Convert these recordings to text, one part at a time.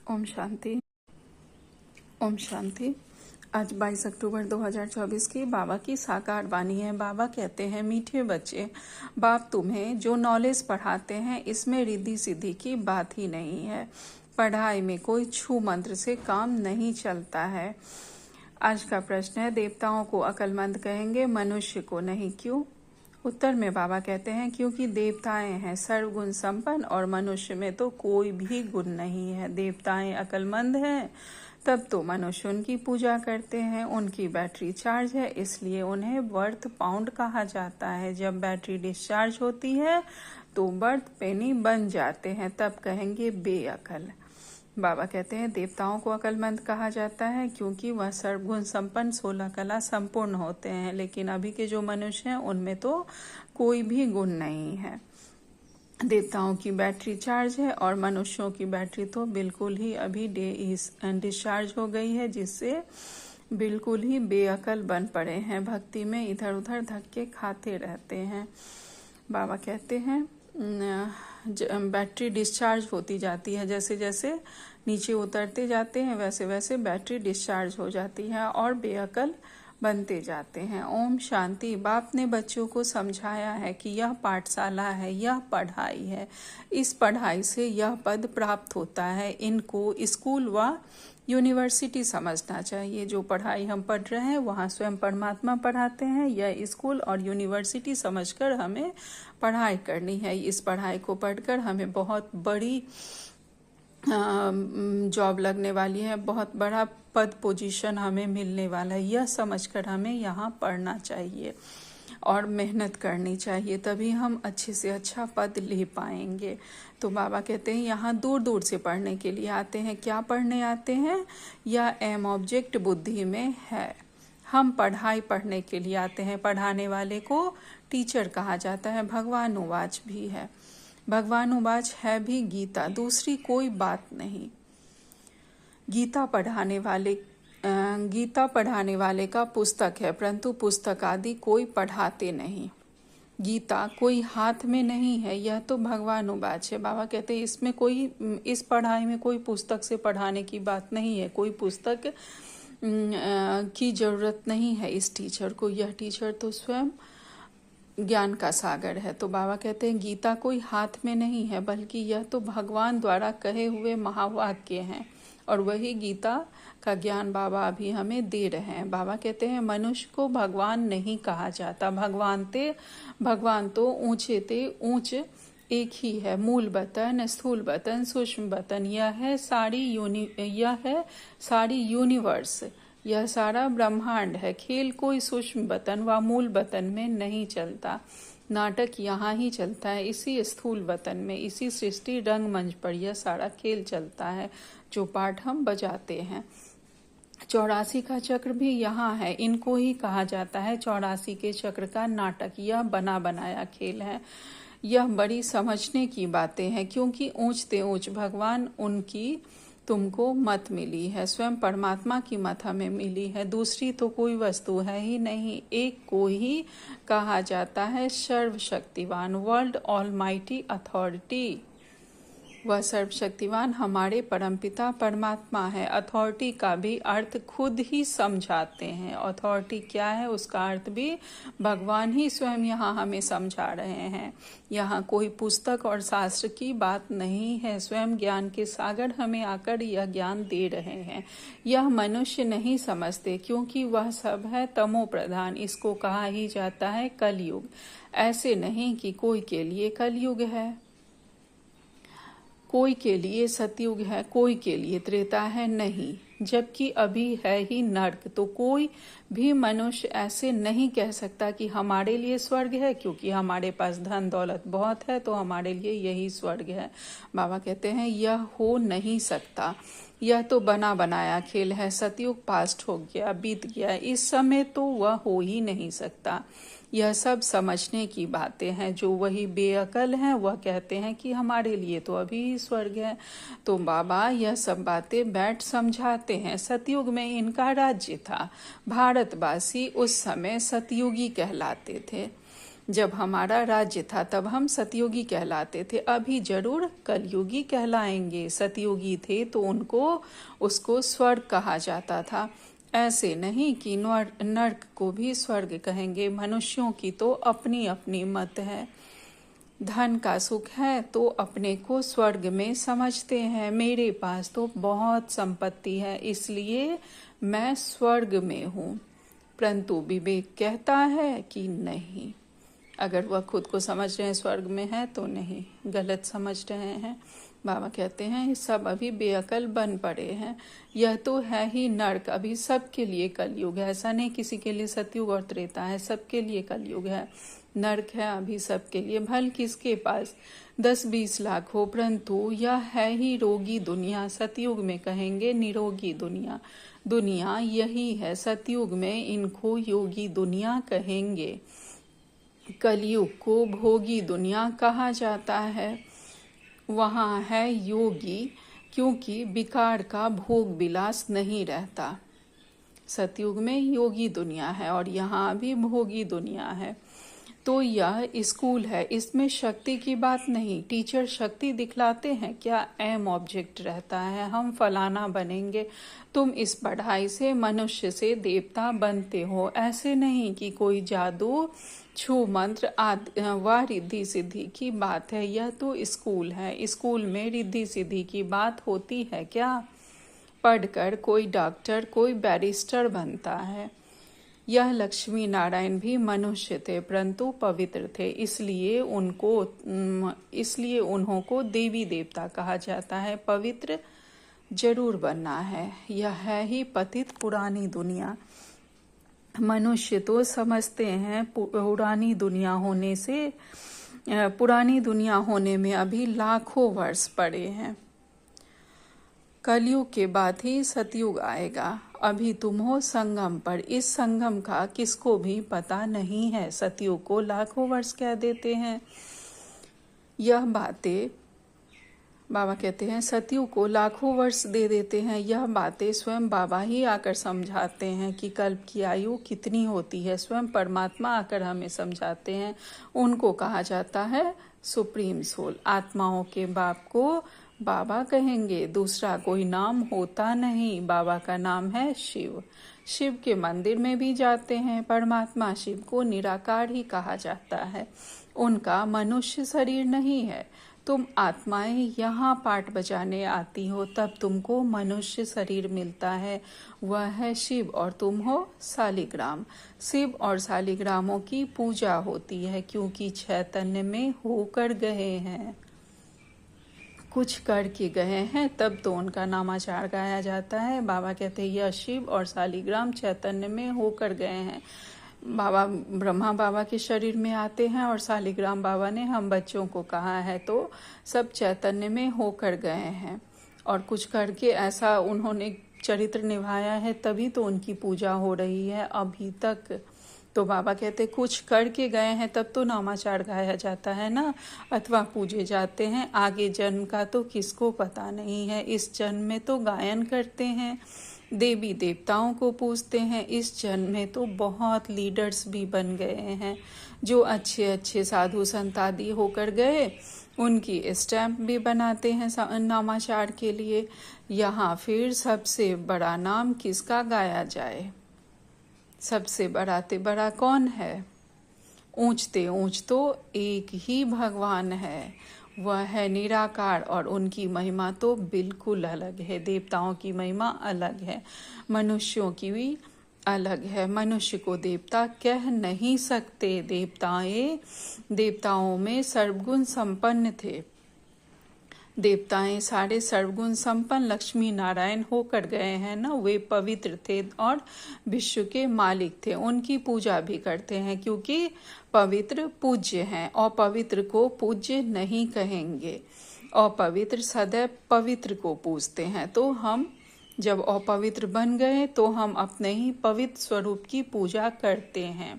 ओम शांति। ओम शांति। आज 22 अक्टूबर 2024 की बाबा की साकार वाणी है। बाबा कहते हैं, मीठे बच्चे, बाप तुम्हें जो नॉलेज पढ़ाते हैं इसमें रिद्धि सिद्धि की बात ही नहीं है। पढ़ाई में कोई छू मंत्र से काम नहीं चलता है। आज का प्रश्न है, देवताओं को अक्लमंद कहेंगे, मनुष्य को नहीं, क्यों? उत्तर में बाबा कहते हैं, क्योंकि देवताएं हैं सर्वगुण संपन्न और मनुष्य में तो कोई भी गुण नहीं है। देवताएं अक्लमंद हैं तब तो मनुष्य उनकी पूजा करते हैं। उनकी बैटरी चार्ज है इसलिए उन्हें बर्थ पाउंड कहा जाता है। जब बैटरी डिस्चार्ज होती है तो बर्थ पेनी बन जाते हैं, तब कहेंगे बेअकल। बाबा कहते हैं, देवताओं को अक्लमंद कहा जाता है क्योंकि वह सर्वगुण संपन्न 16 कला संपूर्ण होते हैं, लेकिन अभी के जो मनुष्य हैं उनमें तो कोई भी गुण नहीं है। देवताओं की बैटरी चार्ज है और मनुष्यों की बैटरी तो बिल्कुल ही अभी डिस्चार्ज हो गई है, जिससे बिल्कुल ही बेअकल बन पड़े हैं। भक्ति में इधर उधर धक्के खाते रहते हैं। बाबा कहते हैं, बैटरी डिस्चार्ज होती जाती है, जैसे जैसे नीचे उतरते जाते हैं वैसे वैसे बैटरी डिस्चार्ज हो जाती है और बेअकल बनते जाते हैं। ओम शांति। बाप ने बच्चों को समझाया है कि यह पाठशाला है, यह पढ़ाई है, इस पढ़ाई से यह पद प्राप्त होता है। इनको स्कूल व यूनिवर्सिटी समझना चाहिए। जो पढ़ाई हम पढ़ रहे हैं वहाँ स्वयं परमात्मा पढ़ाते हैं। यह स्कूल और यूनिवर्सिटी समझकर हमें पढ़ाई करनी है। इस पढ़ाई को पढ़कर हमें बहुत बड़ी जॉब लगने वाली है, बहुत बड़ा पद पोजीशन हमें मिलने वाला है। यह समझकर हमें यहाँ पढ़ना चाहिए और मेहनत करनी चाहिए, तभी हम अच्छे से अच्छा पद ले पाएंगे। तो बाबा कहते हैं, यहाँ दूर दूर से पढ़ने के लिए आते हैं। क्या पढ़ने आते हैं? यह एम ऑब्जेक्ट बुद्धि में है। हम पढ़ाई पढ़ने के लिए आते हैं। पढ़ाने वाले को टीचर कहा जाता है। भगवानुवाच भी है। भगवानुवाच है भी गीता, दूसरी कोई बात नहीं। गीता पढ़ाने वाले का पुस्तक है, परंतु पुस्तक आदि कोई पढ़ाते नहीं। गीता कोई हाथ में नहीं है, यह तो भगवानुवाच है। बाबा कहते हैं, इसमें कोई, इस पढ़ाई में कोई पुस्तक से पढ़ाने की बात नहीं है। कोई पुस्तक की जरूरत नहीं है इस टीचर को। यह टीचर तो स्वयं ज्ञान का सागर है। तो बाबा कहते हैं, गीता कोई हाथ में नहीं है, बल्कि यह तो भगवान द्वारा कहे हुए महावाक्य हैं और वही गीता का ज्ञान बाबा अभी हमें दे रहे हैं। बाबा कहते हैं, मनुष्य को भगवान नहीं कहा जाता। भगवान तो ऊंचे ते ऊंच एक ही है। मूल बतन, स्थूल बतन, सूक्ष्म बतन, यह है सारी यूनिवर्स, यह सारा ब्रह्मांड है। खेल कोई सूक्ष्म बतन व मूल बतन में नहीं चलता। नाटक यहाँ ही चलता है, इसी स्थूल बतन में, इसी सृष्टि रंगमंच पर यह सारा खेल चलता है जो पाठ हम बजाते हैं। 84 का चक्र भी यहाँ है, इनको ही कहा जाता है 84 के चक्र का नाटक। यह बना बनाया खेल है। यह बड़ी समझने की बातें हैं, क्योंकि ऊंचते ऊंच भगवान उनकी तुमको मत मिली है। स्वयं परमात्मा की मत हमें मिली है। दूसरी तो कोई वस्तु है ही नहीं। एक को ही कहा जाता है सर्वशक्तिवान, वर्ल्ड ऑलमाइटी अथॉरिटी। वह सर्वशक्तिवान हमारे परमपिता परमात्मा है। अथॉरिटी का भी अर्थ खुद ही समझाते हैं। अथॉरिटी क्या है उसका अर्थ भी भगवान ही स्वयं यहाँ हमें समझा रहे हैं। यहाँ कोई पुस्तक और शास्त्र की बात नहीं है। स्वयं ज्ञान के सागर हमें आकर यह ज्ञान दे रहे हैं। यह मनुष्य नहीं समझते, क्योंकि वह सब है तमो प्रधान। इसको कहा ही जाता है कलयुग। ऐसे नहीं कि कोई के लिए कलयुग है, कोई के लिए सतयुग है, कोई के लिए त्रेता है, नहीं। जबकि अभी है ही नर्क। तो कोई भी मनुष्य ऐसे नहीं कह सकता कि हमारे लिए स्वर्ग है, क्योंकि हमारे पास धन दौलत बहुत है तो हमारे लिए यही स्वर्ग है। बाबा कहते हैं, यह हो नहीं सकता। यह तो बना बनाया खेल है। सतयुग पास्ट हो गया, बीत गया, इस समय तो वह हो ही नहीं सकता। यह सब समझने की बातें हैं। जो वही बेअकल हैं वह कहते हैं कि हमारे लिए तो अभी ही स्वर्ग है। तो बाबा यह सब बातें बैठ समझाते हैं। सतयुग में इनका राज्य था। भारतवासी उस समय सतयुगी कहलाते थे। जब हमारा राज्य था तब हम सतयुगी कहलाते थे, अभी जरूर कलयुगी कहलाएंगे। सतयुगी थे तो उसको स्वर्ग कहा जाता था, ऐसे नहीं कि नर्क को भी स्वर्ग कहेंगे। मनुष्यों की तो अपनी अपनी मत है। धन का सुख है तो अपने को स्वर्ग में समझते हैं, मेरे पास तो बहुत संपत्ति है इसलिए मैं स्वर्ग में हूँ। परंतु विवेक कहता है कि नहीं, अगर वह खुद को समझ रहे हैं स्वर्ग में है तो नहीं, गलत समझ रहे हैं। बाबा कहते हैं ये सब अभी बेअकल बन पड़े हैं, यह तो है ही नर्क। अभी सबके लिए कलयुग है, ऐसा नहीं किसी के लिए सतयुग और त्रेता है, सबके लिए कलयुग है। नर्क है अभी सबके लिए, भल किसके पास 10-20 लाख हो, परंतु यह है ही रोगी दुनिया। सतयुग में कहेंगे निरोगी दुनिया, दुनिया यही है। सतयुग में इनको योगी दुनिया कहेंगे, कलयुग को भोगी दुनिया कहा जाता है। वहाँ है योगी क्योंकि विकार का भोग विलास नहीं रहता। सतयुग में योगी दुनिया है और यहाँ भी भोगी दुनिया है। तो यह स्कूल है, इसमें शक्ति की बात नहीं। टीचर शक्ति दिखलाते हैं, क्या एम ऑब्जेक्ट रहता है, हम फलाना बनेंगे, तुम इस पढ़ाई से मनुष्य से देवता बनते हो। ऐसे नहीं कि कोई जादू छू मंत्र व रिद्धि सिद्धि की बात है। यह तो स्कूल है, स्कूल में रिद्धि सिद्धि की बात होती है क्या? पढ़कर कोई डॉक्टर कोई बैरिस्टर बनता है। यह लक्ष्मी नारायण भी मनुष्य थे परंतु पवित्र थे, इसलिए उन्हों को देवी देवता कहा जाता है। पवित्र जरूर बनना है, यह है ही पतित पुरानी दुनिया। मनुष्य तो समझते हैं पुरानी दुनिया होने में अभी लाखों वर्ष पड़े हैं। कलयुग के बाद ही सतयुग आएगा। अभी तुम हो संगम पर, इस संगम का किसको भी पता नहीं है। सतयुग को लाखों वर्ष कह देते हैं। यह बातें बाबा कहते हैं सतयुग को लाखों वर्ष दे देते हैं। यह बातें स्वयं बाबा ही आकर समझाते हैं कि कल्प की आयु कितनी होती है। स्वयं परमात्मा आकर हमें समझाते हैं। उनको कहा जाता है सुप्रीम सोल। आत्माओं के बाप को बाबा कहेंगे, दूसरा कोई नाम होता नहीं। बाबा का नाम है शिव। शिव के मंदिर में भी जाते हैं। परमात्मा शिव को निराकार ही कहा जाता है। उनका मनुष्य शरीर नहीं है। तुम आत्माएं यहाँ पाठ बजाने आती हो तब तुमको मनुष्य शरीर मिलता है, वह है शिव और तुम हो शालिग्राम। शिव और शालिग्रामों की पूजा होती है क्योंकि चैतन्य में होकर गए हैं, कुछ करके गए हैं, तब तो उनका नामाचार गाया जाता है। बाबा कहते हैं यह शिव और शालिग्राम चैतन्य में होकर गए हैं। बाबा ब्रह्मा बाबा के शरीर में आते हैं और शालिग्राम बाबा ने हम बच्चों को कहा है, तो सब चैतन्य में होकर गए हैं और कुछ करके ऐसा उन्होंने चरित्र निभाया है, तभी तो उनकी पूजा हो रही है अभी तक। तो बाबा कहते कुछ करके गए हैं तब तो नामाचार गाया जाता है ना, अथवा पूजे जाते हैं। आगे जन्म का तो किसको पता नहीं है, इस जन्म में तो गायन करते हैं, देवी देवताओं को पूजते हैं। इस जन्म में तो बहुत लीडर्स भी बन गए हैं, जो अच्छे अच्छे साधु संत आदि होकर गए, उनकी स्टैम्प भी बनाते हैं नामाचार के लिए। यहाँ फिर सबसे बड़ा नाम किसका गाया जाए? सबसे बड़ाते बड़ा कौन है? ऊंचते ऊंच तो एक ही भगवान है, वह है निराकार और उनकी महिमा तो बिल्कुल अलग है। देवताओं की महिमा अलग है, मनुष्यों की भी अलग है। मनुष्य को देवता कह नहीं सकते। देवताओं में सर्वगुण संपन्न थे। देवताएं सारे सर्वगुण संपन्न लक्ष्मी नारायण होकर गए हैं ना, वे पवित्र थे और विश्व के मालिक थे। उनकी पूजा भी करते हैं क्योंकि पवित्र पूज्य हैं। अपवित्र को पूज्य नहीं कहेंगे। अपवित्र सदैव पवित्र को पूजते हैं। तो हम जब अपवित्र बन गए तो हम अपने ही पवित्र स्वरूप की पूजा करते हैं।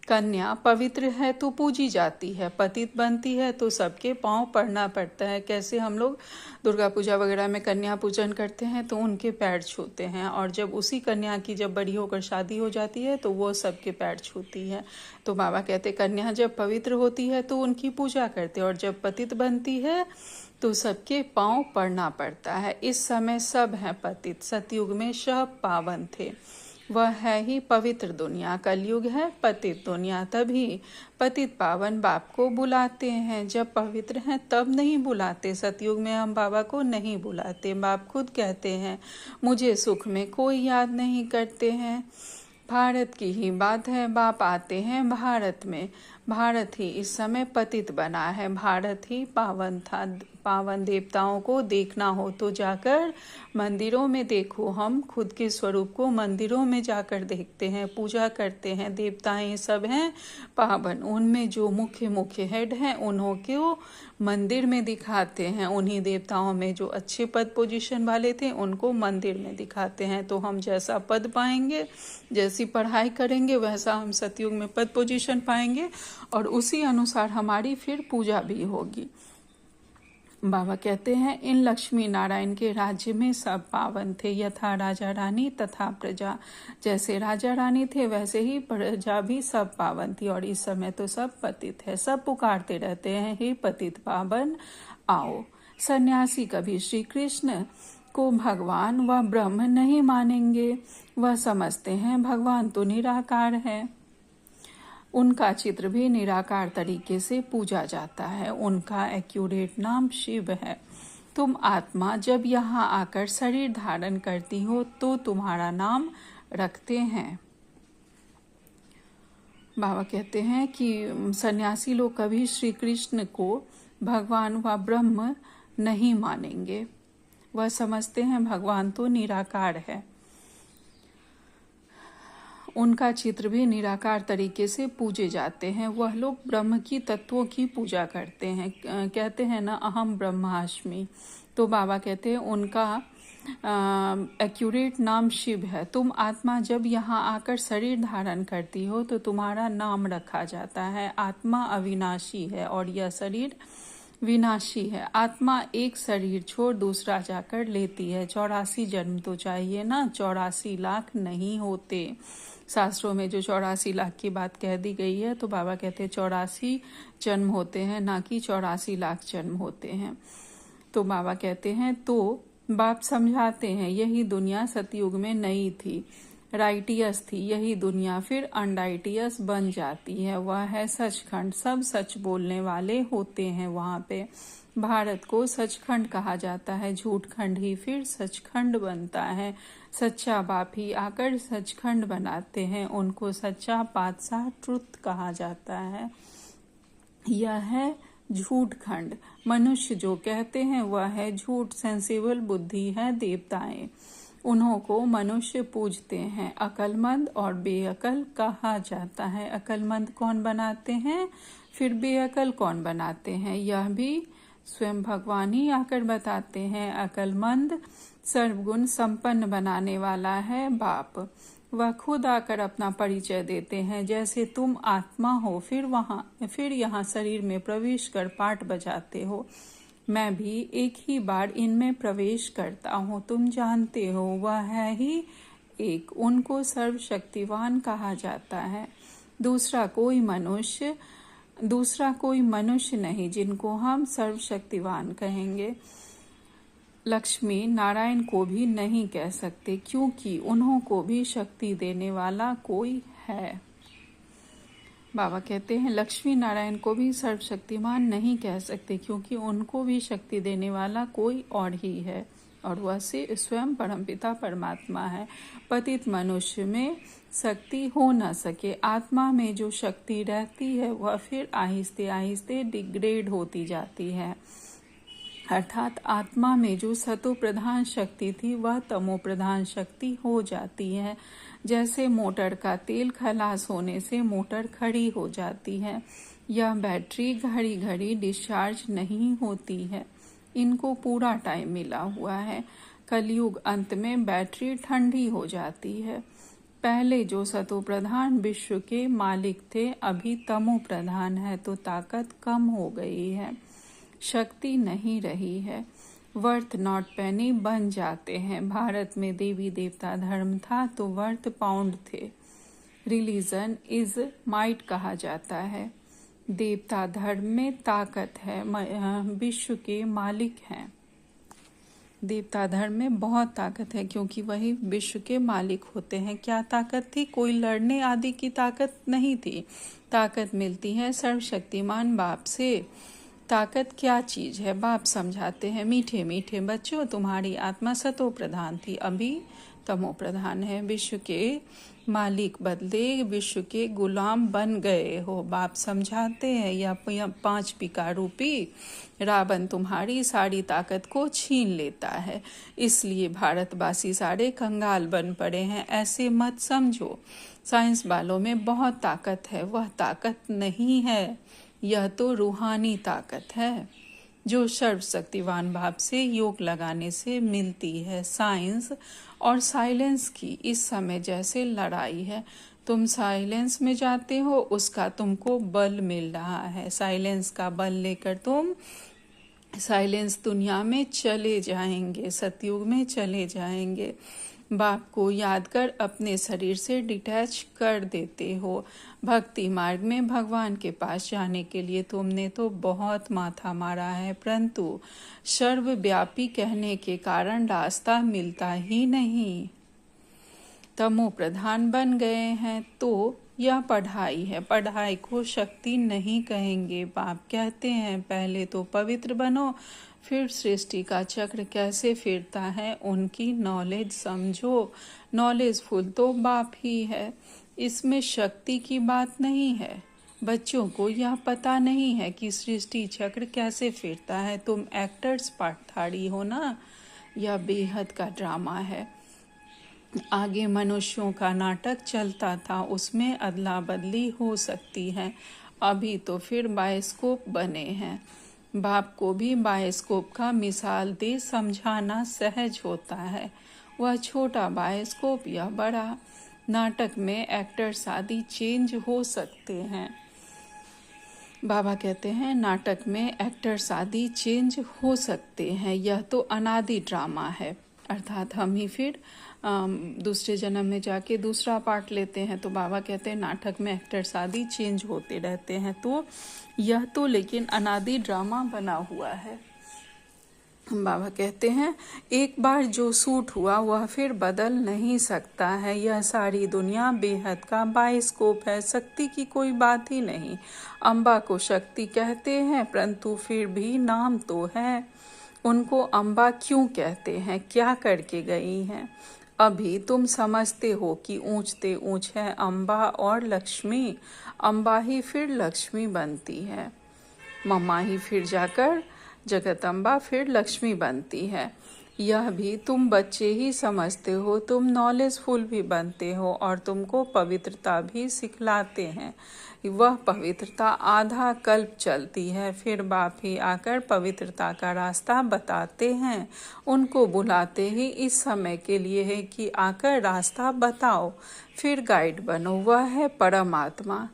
कन्या पवित्र है तो पूजी जाती है, पतित बनती है तो सबके पांव पड़ना पड़ता है। कैसे हम लोग दुर्गा पूजा वगैरह में कन्या पूजन करते हैं तो उनके पैर छूते हैं, और जब उसी कन्या की जब बड़ी होकर शादी हो जाती है तो वो सबके पैर छूती है। तो बाबा कहते कन्या जब पवित्र होती है तो उनकी पूजा करते, और जब पतित बनती है तो सबके पांव पड़ना पड़ता है। इस समय सब हैं पतित, सतयुग में सब पावन थे। वह है ही पवित्र दुनिया, कलयुग है पतित दुनिया। तभी पतित पावन बाप को बुलाते हैं, जब पवित्र हैं तब नहीं बुलाते। सतयुग में हम बाबा को नहीं बुलाते। बाप खुद कहते हैं मुझे सुख में कोई याद नहीं करते हैं। भारत की ही बात है, बाप आते हैं भारत में। भारत ही इस समय पतित बना है, भारत ही पावन था। पावन देवताओं को देखना हो तो जाकर मंदिरों में देखो। हम खुद के स्वरूप को मंदिरों में जाकर देखते हैं, पूजा करते हैं। देवताएं सब हैं पावन, उनमें जो मुख्य मुख्य हेड हैं उन्हों को मंदिर में दिखाते हैं। उन्हीं देवताओं में जो अच्छे पद पोजीशन वाले थे उनको मंदिर में दिखाते हैं। तो हम जैसा पद पाएंगे, जैसी पढ़ाई करेंगे, वैसा हम सतयुग में पद पोजीशन पाएंगे, और उसी अनुसार हमारी फिर पूजा भी होगी। बाबा कहते हैं इन लक्ष्मी नारायण के राज्य में सब पावन थे, यथा राजा रानी तथा प्रजा। जैसे राजा रानी थे वैसे ही प्रजा भी सब पावन थी, और इस समय तो सब पतित है। सब पुकारते रहते हैं हे पतित पावन आओ। सन्यासी कभी श्री कृष्ण को भगवान व ब्रह्म नहीं मानेंगे। वह समझते हैं भगवान तो निराकार है, उनका चित्र भी निराकार तरीके से पूजा जाता है। उनका एक्यूरेट नाम शिव है। तुम आत्मा जब यहाँ आकर शरीर धारण करती हो तो तुम्हारा नाम रखते हैं। बाबा कहते हैं कि सन्यासी लोग कभी श्री कृष्ण को भगवान व ब्रह्म नहीं मानेंगे। वह समझते हैं भगवान तो निराकार है, उनका चित्र भी निराकार तरीके से पूजे जाते हैं। वह लोग ब्रह्म की तत्वों की पूजा करते हैं। कहते हैं ना अहम ब्रह्मास्मि। तो बाबा कहते हैं उनका एक्यूरेट नाम शिव है। तुम आत्मा जब यहाँ आकर शरीर धारण करती हो तो तुम्हारा नाम रखा जाता है। आत्मा अविनाशी है और यह शरीर विनाशी है। आत्मा एक शरीर छोड़ दूसरा जाकर लेती है। 84 जन्म तो चाहिए ना, 84 लाख नहीं होते। शास्त्रों में जो 84 लाख की बात कह दी गई है, तो बाबा कहते हैं 84 जन्म होते हैं, ना कि 84 लाख जन्म होते हैं। तो बाबा कहते हैं, तो बाप समझाते हैं यही दुनिया सतयुग में नई थी, राइटियस थी। यही दुनिया फिर अनराइटियस बन जाती है। वह है सचखंड, सब सच बोलने वाले होते हैं वहां पे। भारत को सचखंड कहा जाता है, झूठखंड ही फिर सचखंड बनता है। सच्चा बाप ही आकर सचखंड बनाते हैं, उनको सच्चा पातशाह ट्रुथ कहा जाता है। यह है झूठखंड। मनुष्य जो कहते हैं वह है झूठ, सेंसिबल बुद्धि है देवताएं, उन्हों को मनुष्य पूजते हैं। अकलमंद और बेअकल कहा जाता है। अकलमंद कौन बनाते हैं, फिर बेअकल कौन बनाते हैं, यह भी स्वयं भगवान ही आकर बताते हैं। अकलमंद सर्वगुण संपन्न बनाने वाला है बाप। वह खुद आकर अपना परिचय देते हैं। जैसे तुम आत्मा हो, फिर यहाँ शरीर में प्रवेश कर पाठ बजाते हो, मैं भी एक ही बार इनमें प्रवेश करता हूँ। तुम जानते हो वह है ही एक, उनको सर्वशक्तिवान कहा जाता है। दूसरा कोई मनुष्य नहीं जिनको हम सर्वशक्तिवान कहेंगे। लक्ष्मी नारायण को भी नहीं कह सकते, क्योंकि उन्हों को भी शक्ति देने वाला कोई है। बाबा कहते हैं लक्ष्मी नारायण को भी सर्वशक्तिमान नहीं कह सकते, क्योंकि उनको भी शक्ति देने वाला कोई और ही है, और वह से स्वयं परमपिता परमात्मा है। पतित मनुष्य में शक्ति हो न सके। आत्मा में जो शक्ति रहती है वह फिर आहिस्ते आहिस्ते डिग्रेड होती जाती है। अर्थात आत्मा में जो सतो प्रधान शक्ति थी वह तमो प्रधान शक्ति हो जाती है। जैसे मोटर का तेल खलास होने से मोटर खड़ी हो जाती है। यह बैटरी घड़ी घड़ी डिस्चार्ज नहीं होती है, इनको पूरा टाइम मिला हुआ है। कलयुग अंत में बैटरी ठंडी हो जाती है। पहले जो सतो प्रधान विश्व के मालिक थे, अभी तमो प्रधान है, तो ताकत कम हो गई है, शक्ति नहीं रही है। वर्थ नॉट पेनी बन जाते हैं। भारत में देवी देवता धर्म था तो वर्थ पाउंड थे। रिलीजन इज माइट कहा जाता है। देवता धर्म में ताकत है, विश्व के मालिक हैं। देवता धर्म में बहुत ताकत है क्योंकि वही विश्व के मालिक होते हैं। क्या ताकत थी? कोई लड़ने आदि की ताकत नहीं थी। ताकत मिलती है सर्वशक्तिमान बाप से। ताकत क्या चीज है? बाप समझाते हैं, मीठे मीठे बच्चों, तुम्हारी आत्मा सतो प्रधान थी, अभी तमो प्रधान है। विश्व के मालिक बदले विश्व के गुलाम बन गए हो। बाप समझाते हैं, या 5 पिका रूपी रावण तुम्हारी सारी ताकत को छीन लेता है, इसलिए भारतवासी सारे कंगाल बन पड़े हैं। ऐसे मत समझो। साइंस वालों में बहुत ताकत है, वह ताकत नहीं है, यह तो रूहानी ताकत है जो सर्वशक्तिवान बाप से योग लगाने से मिलती है। साइंस और साइलेंस की इस समय जैसे लड़ाई है, तुम साइलेंस में जाते हो, उसका तुमको बल मिल रहा है। साइलेंस का बल लेकर तुम साइलेंस दुनिया में चले जाएंगे, सतयुग में चले जाएंगे। बाप को याद कर अपने शरीर से डिटैच कर देते हो। भक्ति मार्ग में भगवान के पास जाने के लिए तुमने तो बहुत माथा मारा है, परंतु सर्वव्यापी कहने के कारण रास्ता मिलता ही नहीं। तमो प्रधान बन गए हैं तो यह पढ़ाई है। पढ़ाई को शक्ति नहीं कहेंगे। बाप कहते हैं पहले तो पवित्र बनो, फिर सृष्टि का चक्र कैसे फिरता है उनकी नॉलेज समझो। नॉलेज फुल तो बाप ही है, इसमें शक्ति की बात नहीं है। बच्चों को यह पता नहीं है कि सृष्टि चक्र कैसे फिरता है। तुम एक्टर्स पाठधारी हो ना, यह बेहद का ड्रामा है। आगे मनुष्यों का नाटक चलता था, उसमें अदला बदली हो सकती है। अभी तो फिर बायोस्कोप बने हैं। बाप को भी बायोस्कोप का मिसाल दे समझाना सहज होता है। वह छोटा बायोस्कोप या बड़ा, नाटक में एक्टर्स आदि चेंज हो सकते हैं। बाबा कहते हैं नाटक में एक्टर्स आदि चेंज हो सकते हैं, यह तो अनादि ड्रामा है। अर्थात हम ही फिर दूसरे जन्म में जाके दूसरा पार्ट लेते हैं। तो बाबा कहते हैं नाटक में एक्टर्स आदि चेंज होते रहते हैं, तो यह तो लेकिन अनादि ड्रामा बना हुआ है। बाबा कहते हैं एक बार जो सूट हुआ वह फिर बदल नहीं सकता है। यह सारी दुनिया बेहद का बायोस्कोप है, शक्ति की कोई बात ही नहीं। अम्बा को शक्ति कहते हैं, परंतु फिर भी नाम तो है। उनको अम्बा क्यों कहते हैं? क्या करके गई हैं? अभी तुम समझते हो कि ऊंचते ऊंच है अम्बा और लक्ष्मी। अम्बा ही फिर लक्ष्मी बनती है, मम्मा ही फिर जाकर जगदम्बा फिर लक्ष्मी बनती है। यह भी तुम बच्चे ही समझते हो। तुम नॉलेजफुल भी बनते हो और तुमको पवित्रता भी सिखलाते हैं। वह पवित्रता आधा कल्प चलती है, फिर बाप ही आकर पवित्रता का रास्ता बताते हैं। उनको बुलाते ही इस समय के लिए है कि आकर रास्ता बताओ, फिर गाइड बनो। वह है परमात्मा।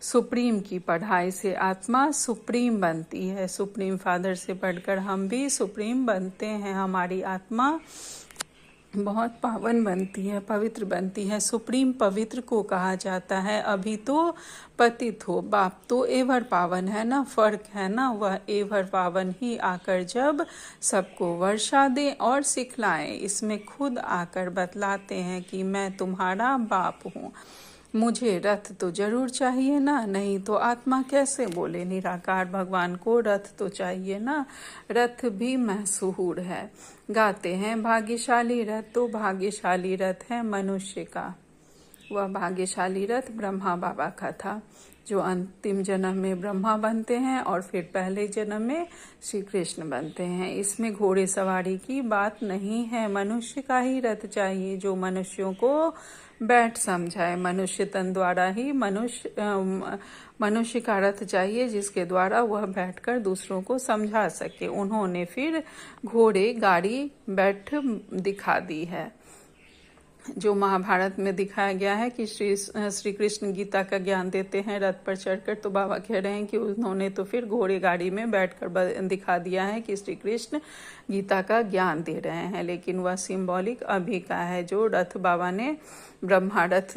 सुप्रीम की पढ़ाई से आत्मा सुप्रीम बनती है। सुप्रीम फादर से बढ़कर हम भी सुप्रीम बनते हैं। हमारी आत्मा बहुत पावन बनती है, पवित्र बनती है। सुप्रीम पवित्र को कहा जाता है। अभी तो पतित हो, बाप तो एवर पावन है ना, फर्क है ना। वह एवर पावन ही आकर जब सबको वर्षा दे और सिखलाएं, इसमें खुद आकर बतलाते हैं कि मैं तुम्हारा बाप हूँ। मुझे रथ तो जरूर चाहिए ना, नहीं तो आत्मा कैसे बोले। निराकार भगवान को रथ तो चाहिए ना, रथ भी महसूर है। गाते हैं भाग्यशाली रथ, तो भाग्यशाली रथ है मनुष्य का। वह भाग्यशाली रथ ब्रह्मा बाबा का था, जो अंतिम जन्म में ब्रह्मा बनते हैं और फिर पहले जन्म में श्री कृष्ण बनते हैं। इसमें घोड़े सवारी की बात नहीं है। मनुष्य का ही रथ चाहिए जो मनुष्यों को बैठ समझाए। मनुष्य तन द्वारा ही मनुष्य का रथ चाहिए जिसके द्वारा वह बैठकर दूसरों को समझा सके। उन्होंने फिर घोड़े गाड़ी बैठ दिखा दी है। जो महाभारत में दिखाया गया है कि श्री कृष्ण गीता का ज्ञान देते हैं रथ पर चढ़कर, तो बाबा कह रहे हैं कि उन्होंने तो फिर घोड़े गाड़ी में बैठकर दिखा दिया है कि श्री कृष्ण गीता का ज्ञान दे रहे हैं, लेकिन वह सिंबॉलिक अभी का है। जो रथ बाबा ने ब्रह्मारथ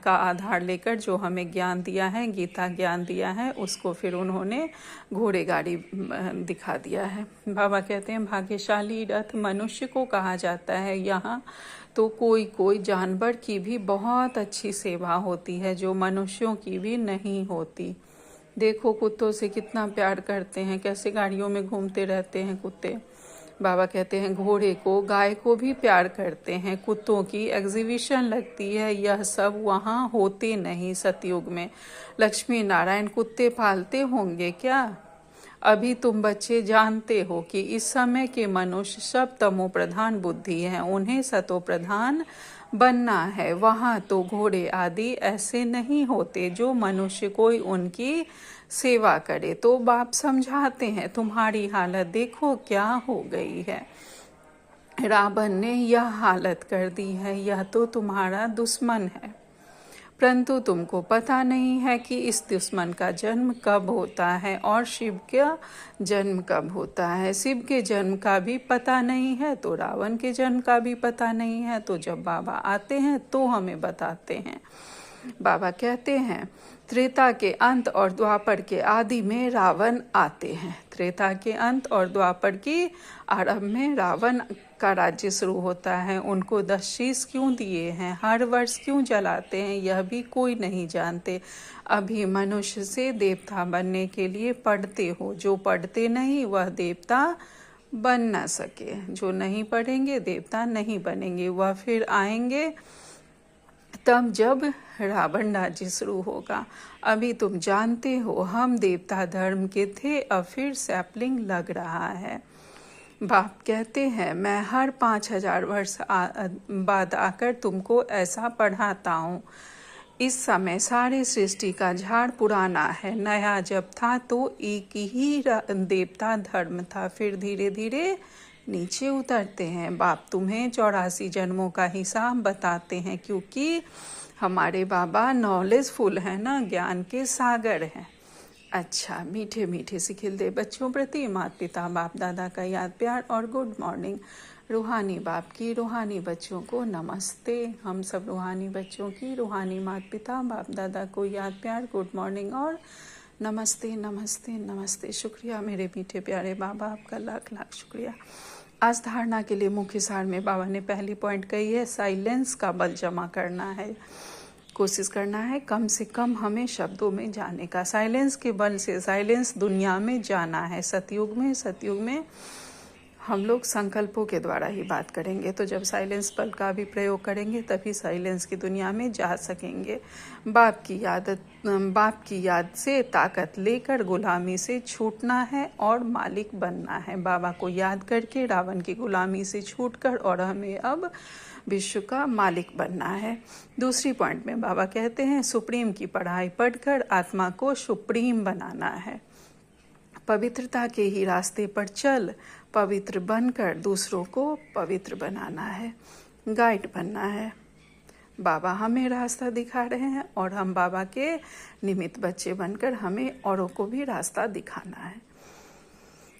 का आधार लेकर जो हमें ज्ञान दिया है, गीता ज्ञान दिया है, उसको फिर उन्होंने घोड़े गाड़ी दिखा दिया है। बाबा कहते हैं भाग्यशाली रथ मनुष्य को कहा जाता है। यहाँ तो कोई कोई जानवर की भी बहुत अच्छी सेवा होती है जो मनुष्यों की भी नहीं होती। देखो कुत्तों से कितना प्यार करते हैं, कैसे गाड़ियों में घूमते रहते हैं कुत्ते। बाबा कहते हैं घोड़े को, गाय को भी प्यार करते हैं। कुत्तों की एग्जीबिशन लगती है, यह सब वहाँ होते नहीं सतयुग में। लक्ष्मी नारायण कुत्ते पालते होंगे क्या? अभी तुम बच्चे जानते हो कि इस समय के मनुष्य सब तमो प्रधान बुद्धि हैं, उन्हें सतो प्रधान बनना है। वहाँ तो घोड़े आदि ऐसे नहीं होते जो मनुष्य कोई उनकी सेवा करे। तो बाप समझाते हैं तुम्हारी हालत देखो क्या हो गई है। रावण ने यह हालत कर दी है, यह तो तुम्हारा दुश्मन है, परंतु तुमको पता नहीं है कि इस दुश्मन का जन्म कब होता है और शिव का जन्म कब होता है। शिव के जन्म का भी पता नहीं है तो रावण के जन्म का भी पता नहीं है। तो जब बाबा आते हैं तो हमें बताते हैं। बाबा कहते हैं त्रेता के अंत और द्वापर के आदि में रावण आते हैं। त्रेता के अंत और द्वापर की आरंभ में रावण का राज्य शुरू होता है। उनको 10 शीश क्यों दिए हैं, हर वर्ष क्यों जलाते हैं, यह भी कोई नहीं जानते। अभी मनुष्य से देवता बनने के लिए पढ़ते हो, जो पढ़ते नहीं वह देवता बन न सके। जो नहीं पढ़ेंगे देवता नहीं बनेंगे, वह फिर आएंगे तब जब रावण राज्य शुरू होगा। अभी तुम जानते हो हम देवता धर्म के थे, अब फिर सैपलिंग लग रहा है। बाप कहते हैं मैं हर 5000 वर्ष बाद आकर तुमको ऐसा पढ़ाता हूँ। इस समय सारे सृष्टि का झाड़ पुराना है, नया जब था तो एक ही देवता धर्म था, फिर धीरे धीरे नीचे उतरते हैं। बाप तुम्हें 84 जन्मों का हिसाब बताते हैं, क्योंकि हमारे बाबा नॉलेजफुल है ना, ज्ञान के सागर हैं। अच्छा, मीठे मीठे से खिलते बच्चों प्रति माता पिता बाप दादा का याद प्यार और गुड मॉर्निंग। रूहानी बाप की रूहानी बच्चों को नमस्ते। हम सब रूहानी बच्चों की रूहानी माता पिता बाप दादा को याद प्यार, गुड मॉर्निंग और नमस्ते नमस्ते नमस्ते। शुक्रिया मेरे मीठे प्यारे बाबा, आपका लाख लाख शुक्रिया। आज धारणा के लिए मुख्य सार में बाबा ने पहली पॉइंट कही है, साइलेंस का बल जमा करना है। कोशिश करना है कम से कम हमें शब्दों में जाने का। साइलेंस के बल से साइलेंस दुनिया में जाना है। सतयुग में हम लोग संकल्पों के द्वारा ही बात करेंगे, तो जब साइलेंस बल का भी प्रयोग करेंगे तभी साइलेंस की दुनिया में जा सकेंगे। बाप की याद से ताकत लेकर गुलामी से छूटना है और मालिक बनना है। बाबा को याद करके रावण की गुलामी से छूटकर और हमें अब विश्व का मालिक बनना है। दूसरी पॉइंट में बाबा कहते हैं सुप्रीम की पढ़ाई पढ़कर आत्मा को सुप्रीम बनाना है। पवित्रता के ही रास्ते पर चल, पवित्र बनकर दूसरों को पवित्र बनाना है, गाइड बनना है। बाबा हमें रास्ता दिखा रहे हैं और हम बाबा के निमित्त बच्चे बनकर हमें औरों को भी रास्ता दिखाना है।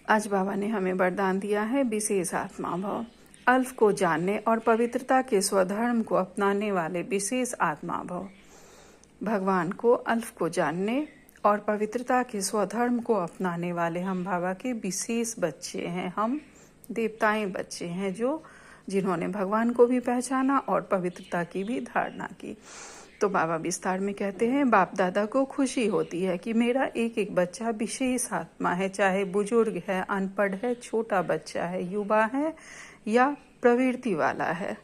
आज बाबा ने हमें वरदान दिया है विशेष आत्मा भव। अल्फ को जानने और पवित्रता के स्वधर्म को अपनाने वाले विशेष आत्मा भव। भगवान को अल्फ को जानने और पवित्रता के स्वधर्म को अपनाने वाले हम बाबा के विशेष बच्चे हैं। हम देवताएं बच्चे हैं जिन्होंने भगवान को भी पहचाना और पवित्रता की भी धारणा की। तो बाबा विस्तार में कहते हैं बाप दादा को खुशी होती है कि मेरा एक एक बच्चा विशेष आत्मा है, चाहे बुजुर्ग है, अनपढ़ है, छोटा बच्चा है, युवा है या प्रवृत्ति वाला है,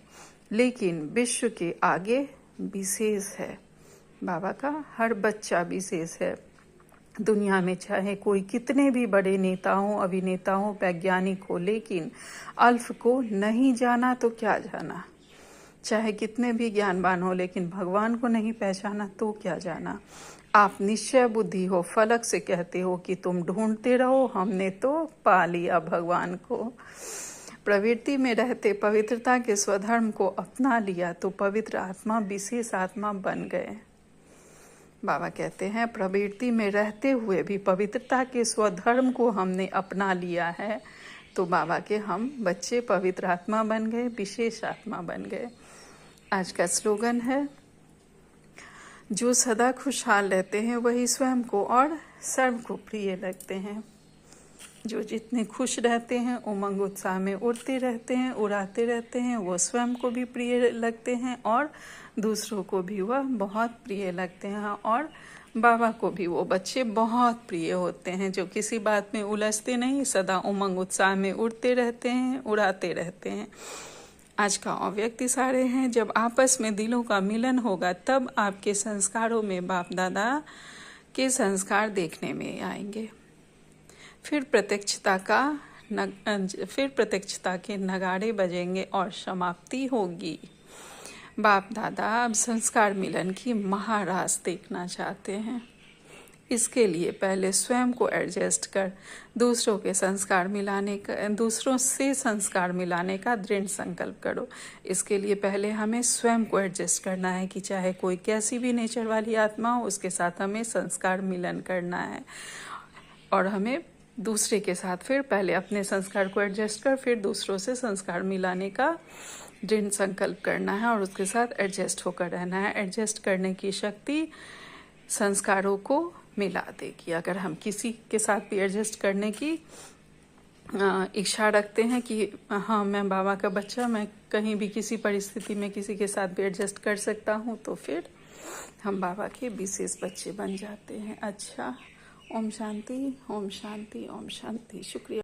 लेकिन विश्व के आगे विशेष है। बाबा का हर बच्चा विशेष है। दुनिया में चाहे कोई कितने भी बड़े नेता हों, अभिनेता हों, वैज्ञानिक हो, लेकिन अल्फ को नहीं जाना तो क्या जाना। चाहे कितने भी ज्ञानवान हो, लेकिन भगवान को नहीं पहचाना तो क्या जाना। आप निश्चय बुद्धि हो, फलक से कहते हो कि तुम ढूंढते रहो, हमने तो पा लिया भगवान को। प्रवृत्ति में रहते पवित्रता के स्वधर्म को अपना लिया तो पवित्र आत्मा विशेष आत्मा बन गए। बाबा कहते हैं प्रवृत्ति में रहते हुए भी पवित्रता के स्वधर्म को हमने अपना लिया है तो बाबा के हम बच्चे पवित्र आत्मा बन गए, विशेष आत्मा बन गए। आज का स्लोगन है, जो सदा खुशहाल रहते हैं वही स्वयं को और सर्व को प्रिय लगते हैं। जो जितने खुश रहते हैं, उमंग उत्साह में उड़ते रहते हैं, उड़ाते रहते हैं, वो स्वयं को भी प्रिय लगते हैं और दूसरों को भी वह बहुत प्रिय लगते हैं और बाबा को भी वो बच्चे बहुत प्रिय होते हैं। जो किसी बात में उलझते नहीं, सदा उमंग उत्साह में उड़ते रहते हैं, उड़ाते रहते हैं। आज का अव्यक्त इशारे हैं, जब आपस में दिलों का मिलन होगा तब आपके संस्कारों में बाप दादा के संस्कार देखने में आएंगे। फिर प्रत्यक्षता के नगाड़े बजेंगे और समाप्ति होगी। बाप दादा अब संस्कार मिलन की महारास देखना चाहते हैं। इसके लिए पहले स्वयं को एडजस्ट कर दूसरों से संस्कार मिलाने का दृढ़ संकल्प करो। इसके लिए पहले हमें स्वयं को एडजस्ट करना है कि चाहे कोई कैसी भी नेचर वाली आत्मा हो, उसके साथ हमें संस्कार मिलन करना है और हमें दूसरे के साथ फिर पहले अपने संस्कार को एडजस्ट कर फिर दूसरों से संस्कार मिलाने का दृढ़ संकल्प करना है और उसके साथ एडजस्ट होकर रहना है। एडजस्ट करने की शक्ति संस्कारों को मिला देगी। अगर हम किसी के साथ भी एडजस्ट करने की इच्छा रखते हैं कि हाँ मैं बाबा का बच्चा, मैं कहीं भी किसी परिस्थिति में किसी के साथ भी एडजस्ट कर सकता हूँ, तो फिर हम बाबा के विशेष बच्चे बन जाते हैं। अच्छा, ओम शांति, ओम शांति, ओम शांति। शुक्रिया।